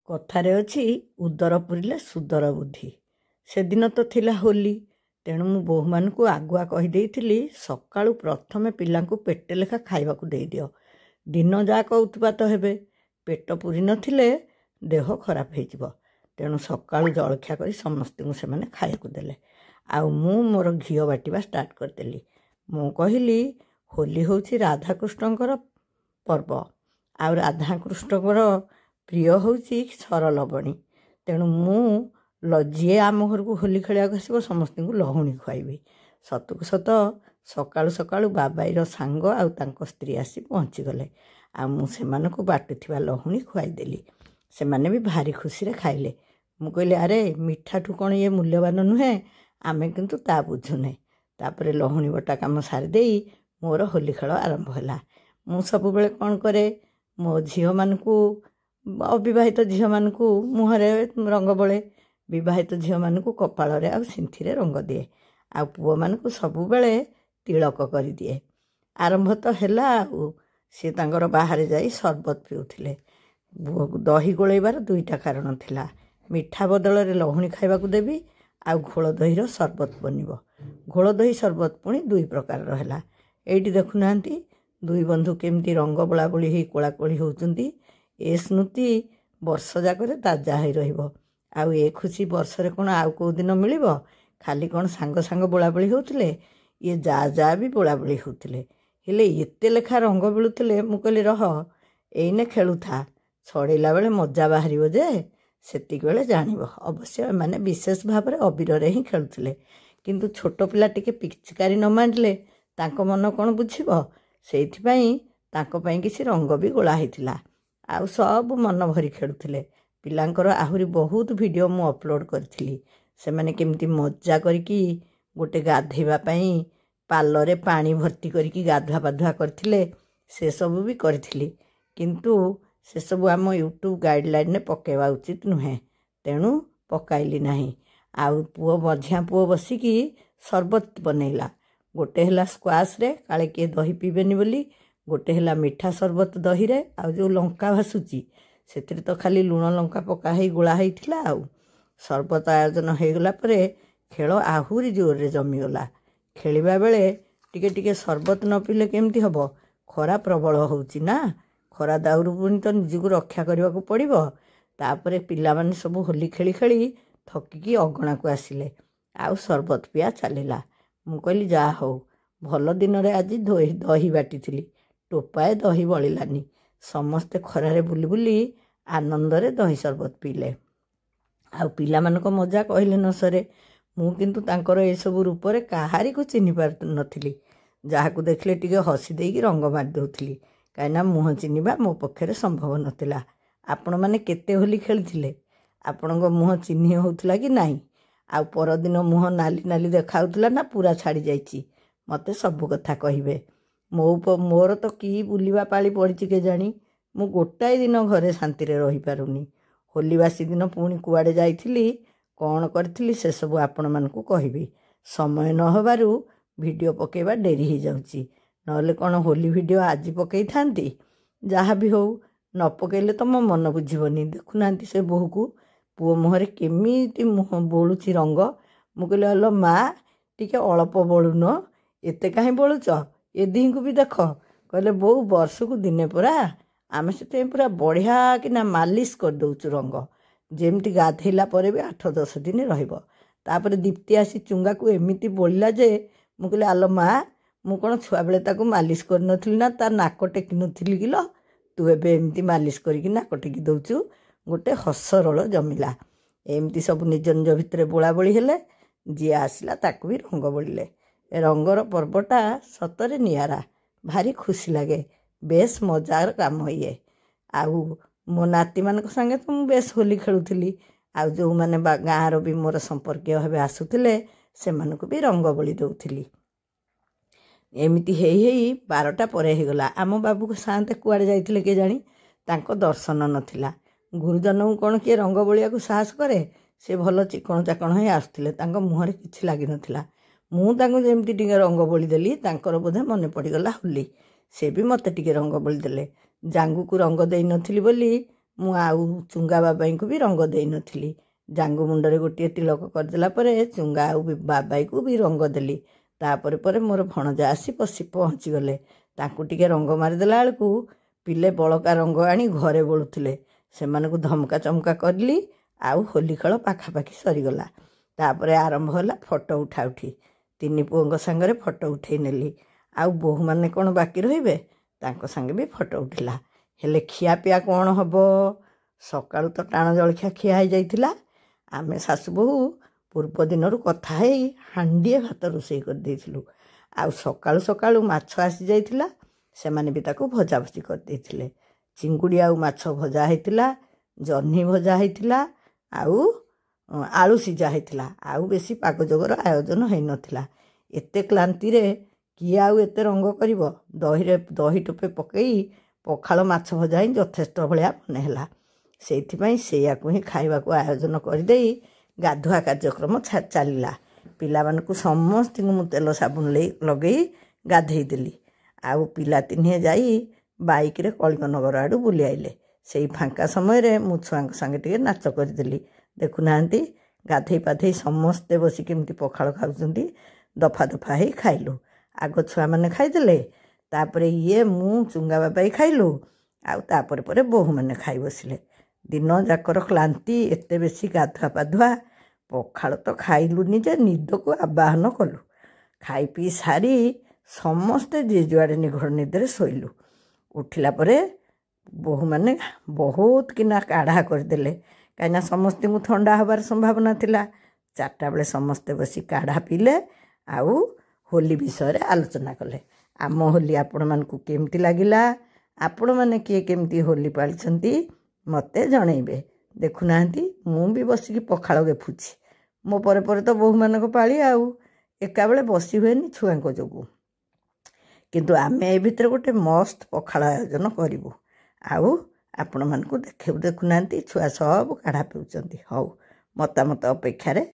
କଥାରେ ଅଛି ଉଦର ପୁରିଲେ ସୁଦର ବୁଦ୍ଧି। ସେଦିନ ତ ଥିଲା ହୋଲି, ତେଣୁ ମୁଁ ବୋହୂମାନଙ୍କୁ ଆଗୁଆ କହିଦେଇଥିଲି ସକାଳୁ ପ୍ରଥମେ ପିଲାଙ୍କୁ ପେଟେ ଲେଖା ଖାଇବାକୁ ଦେଇଦିଅ। ଦିନ ଯାକ ଉତ୍ପାତ ହେବେ, ପେଟ ପୁରି ନଥିଲେ ଦେହ ଖରାପ ହେଇଯିବ। ତେଣୁ ସକାଳୁ ଜଳଖିଆ କରି ସମସ୍ତଙ୍କୁ ସେମାନେ ଖାଇବାକୁ ଦେଲେ। ଆଉ ମୁଁ ମୋର ଘିଅ ବାଟିବା ଷ୍ଟାର୍ଟ କରିଦେଲି। ମୁଁ କହିଲି ହୋଲି ହେଉଛି ରାଧାକୃଷ୍ଣଙ୍କର ପର୍ବ, ଆଉ ରାଧାକୃଷ୍ଣଙ୍କର ପ୍ରିୟ ହେଉଛି ସରଲବଣୀ। ତେଣୁ ମୁଁ ଯିଏ ଆମ ଘରକୁ ହୋଲି ଖେଳିବାକୁ ଆସିବ ସମସ୍ତଙ୍କୁ ଲହୁଣୀ ଖୁଆଇବି। ସତକୁ ସତ ସକାଳୁ ସକାଳୁ ବାବାଇର ସାଙ୍ଗ ଆଉ ତାଙ୍କ ସ୍ତ୍ରୀ ଆସି ପହଞ୍ଚିଗଲେ। ଆଉ ମୁଁ ସେମାନଙ୍କୁ ବାଟୁଥିବା ଲହୁଣୀ ଖୁଆଇଦେଲି। ସେମାନେ ବି ଭାରି ଖୁସିରେ ଖାଇଲେ। ମୁଁ କହିଲି, ଆରେ ମିଠାଠୁ କ'ଣ ଇଏ ମୂଲ୍ୟବାନ ନୁହେଁ? ଆମେ କିନ୍ତୁ ତା ବୁଝୁନେ। ତାପରେ ଲହୁଣୀ ବଟା କାମ ସାରିଦେଇ ମୋର ହୋଲି ଖେଳ ଆରମ୍ଭ ହେଲା। ମୁଁ ସବୁବେଳେ କ'ଣ କରେ, ମୋ ଝିଅମାନଙ୍କୁ, ଅବିବାହିତ ଝିଅମାନଙ୍କୁ ମୁହଁରେ ରଙ୍ଗ ବୋଳେ, ବିବାହିତ ଝିଅମାନଙ୍କୁ କପାଳରେ ଆଉ ସିନ୍ଥିରେ ରଙ୍ଗ ଦିଏ, ଆଉ ପୁଅମାନଙ୍କୁ ସବୁବେଳେ ତିଳକ କରିଦିଏ। ଆରମ୍ଭ ତ ହେଲା ଆଉ। ସିଏ ତାଙ୍କର ବାହାରେ ଯାଇ ସରବତ ପିଉଥିଲେ। ଦହି ଗୋଳେଇବାର ଦୁଇଟା କାରଣ ଥିଲା। ମିଠା ବଦଳରେ ଲହୁଣୀ ଖାଇବାକୁ ଦେବି, ଆଉ ଘୋଳ ଦହିର ସରବତ ବନିବ। ଘୋଳ ଦହି ସରବତ ପୁଣି ଦୁଇ ପ୍ରକାରର ହେଲା। ଏଇଠି ଦେଖୁନାହାନ୍ତି ଦୁଇ ବନ୍ଧୁ କେମିତି ରଙ୍ଗ ବୋଳାବୋଳି ହେଇ କୋଳାକୋଳି ହେଉଛନ୍ତି। ଏ ସ୍ମୃତି ବର୍ଷ ଯାକରେ ତାଜା ହେଇ ରହିବ। ଆଉ ଏ ଖୁସି ବର୍ଷରେ କ'ଣ ଆଉ କେଉଁ ଦିନ ମିଳିବ? ଖାଲି କ'ଣ ସାଙ୍ଗ ସାଙ୍ଗ ବୋଳାବୋଳି ହେଉଥିଲେ? ଇଏ ଯା ବି ବୋଳାବୋଳି ହେଉଥିଲେ। ହେଲେ ଏତେ ଲେଖା ରଙ୍ଗ ମିଳୁଥିଲେ। ମୁଁ କହିଲି ରହ, ଏଇନେ ଖେଳୁଥା, ଛଡ଼େଇଲା ବେଳେ ମଜା ବାହାରିବ ଯେ, ସେତିକି ବେଳେ ଜାଣିବ। ଅବଶ୍ୟ ଏମାନେ ବିଶେଷ ଭାବରେ ଅବିରରେ ହିଁ ଖେଳୁଥିଲେ। କିନ୍ତୁ ଛୋଟ ପିଲା ଟିକେ ପିଚକାରୀ ନ ମାରିଲେ ତାଙ୍କ ମନ କ'ଣ ବୁଝିବ? ସେଇଥିପାଇଁ ତାଙ୍କ ପାଇଁ କିଛି ରଙ୍ଗ ବି ଗୋଳା ହେଇଥିଲା। ଆଉ ସବୁ ମନ ଭରି ଖେଳୁଥିଲେ। ପିଲାଙ୍କର ଆହୁରି ବହୁତ ଭିଡ଼ିଓ ମୁଁ ଅପଲୋଡ଼ କରିଥିଲି। ସେମାନେ କେମିତି ମଜା କରିକି ଗୋଟେ ଗାଧେଇବା ପାଇଁ ପାଲରେ ପାଣି ଭର୍ତ୍ତି କରିକି ଗାଧୁଆ ପାଧୁଆ କରିଥିଲେ, ସେସବୁ ବି କରିଥିଲି। କିନ୍ତୁ ସେସବୁ ଆମ ୟୁଟ୍ୟୁବ୍ ଗାଇଡ଼ଲାଇନ୍ରେ ପକାଇବା ଉଚିତ ନୁହେଁ, ତେଣୁ ପକାଇଲି ନାହିଁ। ଆଉ ମଝିଆ ପୁଅ ବସିକି ସରବତ ବନେଇଲା। ଗୋଟେ ହେଲା ସ୍କ୍ୱାସ୍ରେ, କାଳେ କିଏ ଦହି ପିଇବେନି ବୋଲି। ଗୋଟେ ହେଲା ମିଠା ସରବତ ଦହିରେ, ଆଉ ଯେଉଁ ଲଙ୍କା ଭାସୁଛି ସେଥିରେ ତ ଖାଲି ଲୁଣ ଲଙ୍କା ପକା ହେଇ ଗୋଳା ହେଇଥିଲା। ଆଉ ସରବତ ଆୟୋଜନ ହେଇଗଲା ପରେ ଖେଳ ଆହୁରି ଜୋରରେ ଜମିଗଲା। ଖେଳିବା ବେଳେ ଟିକେ ଟିକେ ସରବତ ନ ପିଇଲେ କେମିତି ହେବ? ଖରା ପ୍ରବଳ ହେଉଛି ନା, ଖରା ଦାଉରୁ ପୁଣି ତ ନିଜକୁ ରକ୍ଷା କରିବାକୁ ପଡ଼ିବ। ତାପରେ ପିଲାମାନେ ସବୁ ହୋଲି ଖେଳି ଖେଳି ଥକିକି ଅଗଣାକୁ ଆସିଲେ, ଆଉ ସରବତ ପିଆ ଚାଲିଲା। ମୁଁ କହିଲି ଯାହା ହଉ, ଭଲ ଦିନରେ ଆଜି ଦହି ବାଟିଥିଲି, ଟୋପାଏ ଦହି ବଳିଲାନି। ସମସ୍ତେ ଖରାରେ ବୁଲି ବୁଲି ଆନନ୍ଦରେ ଦହି ସରବତ ପିଇଲେ। ଆଉ ପିଲାମାନଙ୍କ ମଜା କହିଲେ ନ ସରେ। ମୁଁ କିନ୍ତୁ ତାଙ୍କର ଏସବୁ ରୂପରେ କାହାରିକୁ ଚିହ୍ନି ପାରୁନଥିଲି। ଯାହାକୁ ଦେଖିଲେ ଟିକେ ହସି ଦେଇକି ରଙ୍ଗ ମାରି ଦେଉଥିଲି, କାହିଁକିନା ମୁହଁ ଚିହ୍ନିବା ମୋ ପକ୍ଷରେ ସମ୍ଭବ ନଥିଲା। ଆପଣମାନେ କେତେ ହୋଲି ଖେଳିଥିଲେ? ଆପଣଙ୍କ ମୁହଁ ଚିହ୍ନି ହେଉଥିଲା କି ନାହିଁ? ଆଉ ପରଦିନ ମୁହଁ ନାଲି ନାଲି ଦେଖାଉଥିଲା ନା ପୁରା ଛାଡ଼ି ଯାଇଛି? ମୋତେ ସବୁ କଥା କହିବେ। ମୋର ତ କି ବୁଲିବା ପାଳି ପଡ଼ିଛି କେଜାଣି। ମୁଁ ଗୋଟାଏ ଦିନ ଘରେ ଶାନ୍ତିରେ ରହିପାରୁନି। ହୋଲି ବାସି ଦିନ ପୁଣି କୁଆଡ଼େ ଯାଇଥିଲି, କ'ଣ କରିଥିଲି ସେସବୁ ଆପଣମାନଙ୍କୁ କହିବି। ସମୟ ନ ହେବାରୁ ଭିଡ଼ିଓ ପକାଇବା ଡେରି ହେଇଯାଉଛି। ନହେଲେ କ'ଣ ହୋଲି ଭିଡ଼ିଓ ଆଜି ପକାଇଥାନ୍ତି? ଯାହା ବି ହଉ, ନ ପକାଇଲେ ତ ମୋ ମନ ବୁଝିବନି। ଦେଖୁନାହାନ୍ତି ସେ ବୋହୂକୁ, ପୁଅ ମୁହଁରେ କେମିତି ମୁହଁ ବୋଳୁଛି ରଙ୍ଗ। ମୁଁ କହିଲି ଆଲୋ ମା, ଟିକେ ଅଳ୍ପ ବୋଳୁନ, ଏତେ କାହିଁ ବୋଳୁଛ? ଏ ଦିହିଁକୁ ବି ଦେଖ। କହିଲେ ବୋଉ ବର୍ଷକୁ ଦିନେ ପରା, ଆମେ ସେଥିପାଇଁ ପୁରା ବଢ଼ିଆ କିନା ମାଲିସ କରିଦେଉଛୁ ରଙ୍ଗ, ଯେମିତି ଗାଧେଇଲା ପରେ ବି 8-10 ଦିନ ରହିବ। ତାପରେ ଦୀପ୍ତି ଆସି ଚୁଙ୍ଗାକୁ ଏମିତି ବୋଳିଲା ଯେ, ମୁଁ କହିଲି ଆଲୋ ମା, ମୁଁ କ'ଣ ଛୁଆବେଳେ ତାକୁ ମାଲିସ କରିନଥିଲି ନା ତା ନାକ ଟେକି ନଥିଲି କିଲୋ? ତୁ ଏବେ ଏମିତି ମାଲିସ କରିକି ନାକ ଟେକି ଦେଉଛୁ? ଗୋଟେ ହସରୋଳ ଜମିଲା। ଏମିତି ସବୁ ନିଜ ନିଜ ଭିତରେ ବୋଳାବୋଳି ହେଲେ। ଯିଏ ଆସିଲା ତାକୁ ବି ରଙ୍ଗ ବୋଳିଲେ। ରଙ୍ଗର ପର୍ବଟା ସତରେ ନିଆରା, ଭାରି ଖୁସି ଲାଗେ। ବେଶ ମଜାର କାମ ଇଏ। ଆଉ ମୋ ନାତିମାନଙ୍କ ସାଙ୍ଗେ ତ ମୁଁ ବେଶ ହୋଲି ଖେଳୁଥିଲି। ଆଉ ଯେଉଁମାନେ ଗାଁର ବି ମୋର ସମ୍ପର୍କୀୟ ଭାବେ ଆସୁଥିଲେ ସେମାନଙ୍କୁ ବି ରଙ୍ଗ ବୋଳି ଦେଉଥିଲି। ଏମିତି ହେଇ ହେଇ 12ଟା ପରେ ହେଇଗଲା। ଆମ ବାବୁ ସାଆନ୍ତେ କୁଆଡ଼େ ଯାଇଥିଲେ କେଜାଣି, ତାଙ୍କ ଦର୍ଶନ ନଥିଲା। ଗୁରୁଜନଙ୍କୁ କ'ଣ କିଏ ରଙ୍ଗ ବୋଳିବାକୁ ସାହସ କରେ? ସେ ଭଲ ଚିକଣ ଚାକଣ ହେଇ ଆସୁଥିଲେ, ତାଙ୍କ ମୁହଁରେ କିଛି ଲାଗିନଥିଲା। ମୁଁ ତାଙ୍କୁ ଯେମିତି ଟିକେ ରଙ୍ଗ ବୋଳିଦେଲି, ତାଙ୍କର ବୋଧେ ମନେ ପଡ଼ିଗଲା ହୋଲି। ସେ ବି ମୋତେ ଟିକେ ରଙ୍ଗ ବୋଳିଦେଲେ। ଜାଙ୍ଗୁକୁ ରଙ୍ଗ ଦେଇନଥିଲି ବୋଲି ମୁଁ ଆଉ ଚୁଙ୍ଗା ବାବାଇଙ୍କୁ ବି ରଙ୍ଗ ଦେଇନଥିଲି। ଜାଙ୍ଗୁ ମୁଣ୍ଡରେ ଗୋଟିଏ ତିଳକ କରିଦେଲା ପରେ ଚୁଙ୍ଗା ଆଉ ବାବାଇକୁ ବି ରଙ୍ଗ ଦେଲି। ତାପରେ ପରେ ମୋର ଭଣଜା ଆସି ପହଞ୍ଚିଗଲେ। ତାଙ୍କୁ ଟିକେ ରଙ୍ଗ ମାରିଦେଲା ବେଳକୁ ପିଲେ ବଳକା ରଙ୍ଗ ଆଣି ଘରେ ବୋଳୁଥିଲେ। ସେମାନଙ୍କୁ ଧମକା ଚମକା କରିଲି। ଆଉ ହୋଲି ଖେଳ ପାଖାପାଖି ସରିଗଲା। ତାପରେ ଆରମ୍ଭ ହେଲା ଫଟୋ ଉଠାଉଠି। ତିନି ପୁଅଙ୍କ ସାଙ୍ଗରେ ଫଟୋ ଉଠେଇ ନେଲି। ଆଉ ବୋହୂମାନେ କ'ଣ ବାକି ରହିବେ? ତାଙ୍କ ସାଙ୍ଗେ ବି ଫଟୋ ଉଠିଲା। ହେଲେ ଖିଆପିଆ କ'ଣ ହେବ? ସକାଳୁ ତ ଟାଣ ଜଳଖିଆ ଖିଆ ହେଇଯାଇଥିଲା। ଆମେ ଶାଶୁ ବୋହୂ ପୂର୍ବ ଦିନରୁ କଥା ହେଇ ହାଣ୍ଡିଏ ଭାତ ରୋଷେଇ କରିଦେଇଥିଲୁ। ଆଉ ସକାଳୁ ସକାଳୁ ମାଛ ଆସିଯାଇଥିଲା। ସେମାନେ ବି ତାକୁ ଭଜାଭଜି କରିଦେଇଥିଲେ। ଚିଙ୍ଗୁଡ଼ି ଆଉ ମାଛ ଭଜା ହେଇଥିଲା, ଜହ୍ନି ଭଜା ହେଇଥିଲା, ଆଉ ଆଳୁ ସିଝା ହେଇଥିଲା। ଆଉ ବେଶୀ ପାଗ ଯୋଗର ଆୟୋଜନ ହେଇନଥିଲା। ଏତେ କ୍ଲାନ୍ତିରେ କିଏ ଆଉ ଏତେ ରଙ୍ଗ କରିବ? ଦହି ଟୋପେ ପକେଇ ପଖାଳ ମାଛ ଭଜା ହିଁ ଯଥେଷ୍ଟ ଭଳିଆ ମନେ ହେଲା। ସେଇଥିପାଇଁ ସେଇଆକୁ ହିଁ ଖାଇବାକୁ ଆୟୋଜନ କରିଦେଇ ଗାଧୁଆ କାର୍ଯ୍ୟକ୍ରମ ଚାଲିଲା। ପିଲାମାନଙ୍କୁ ସମସ୍ତଙ୍କୁ ମୁଁ ତେଲ ସାବୁନ ଲଗେଇ ଗାଧେଇ ଦେଲି। ଆଉ ପିଲା ତିନିଏ ଯାଇ ବାଇକ୍ରେ କଳିଙ୍ଗନଗର ଆଡ଼ୁ ବୁଲି ଆଇଲେ। ସେଇ ଫାଙ୍କା ସମୟରେ ମୁଁ ଛୁଆଙ୍କ ସାଙ୍ଗେ ଟିକେ ନାଚ କରିଦେଲି। ଦେଖୁନାହାନ୍ତି, ଗାଧେଇ ପାଧେଇ ସମସ୍ତେ ବସି କେମିତି ପଖାଳ ଖାଉଛନ୍ତି। ଦଫା ଦଫା ହେଇ ଖାଇଲୁ। ଆଗ ଛୁଆମାନେ ଖାଇଦେଲେ, ତାପରେ ମୁଁ ଚୁଙ୍ଗା ବାବାଇ ଖାଇଲୁ, ଆଉ ତାପରେ ପରେ ବୋହୂମାନେ ଖାଇ ବସିଲେ। ଦିନ ଯାକର କ୍ଲାନ୍ତି, ଏତେ ବେଶୀ ଗାଧୁଆ ପାଧୁଆ, ପଖାଳ ତ ଖାଇଲୁନି ଯେ ନିଦକୁ ଆବାହନ କଲୁ। ଖାଇ ପିଇ ସାରି ସମସ୍ତେ ଯିଏ ଯୁଆଡ଼େ ନିଘୋଡ଼ ନିଦରେ ଶୋଇଲୁ। ଉଠିଲା ପରେ ବୋହୂମାନେ ବହୁତ କିନା କାଢ଼ା କରିଦେଲେ। କାହିଁକିନା ସମସ୍ତଙ୍କୁ ଥଣ୍ଡା ହେବାର ସମ୍ଭାବନା ଥିଲା। 4ଟା ବେଳେ ସମସ୍ତେ ବସି କାଢ଼ା ପିଇଲେ। ଆଉ ହୋଲି ବିଷୟରେ ଆଲୋଚନା କଲେ। ଆମ ହୋଲି ଆପଣମାନଙ୍କୁ କେମିତି ଲାଗିଲା? ଆପଣମାନେ କିଏ କେମିତି ହୋଲି ପାଳିଛନ୍ତି ମୋତେ ଜଣେଇବେ। ଦେଖୁନାହାନ୍ତି, ମୁଁ ବି ବସିକି ପଖାଳ ଗେଫୁଛି। ମୋ ପରେ ପରେ ତ ବୋହୂମାନଙ୍କ ପାଳି ଆଉ। ଏକାବେଳେ ବସି ହୁଏନି ଛୁଆଙ୍କ ଯୋଗୁଁ। କିନ୍ତୁ ଆମେ ଏ ଭିତରେ ଗୋଟେ ମସ୍ତ ପଖାଳ ଆୟୋଜନ କରିବୁ। ଆଉ ଆପଣମାନଙ୍କୁ ଦେଖୁନାହାନ୍ତି, ଛୁଆ ସବୁ କାଢ଼ା ପିଉଛନ୍ତି। ହଉ, ମତାମତ ଅପେକ୍ଷାରେ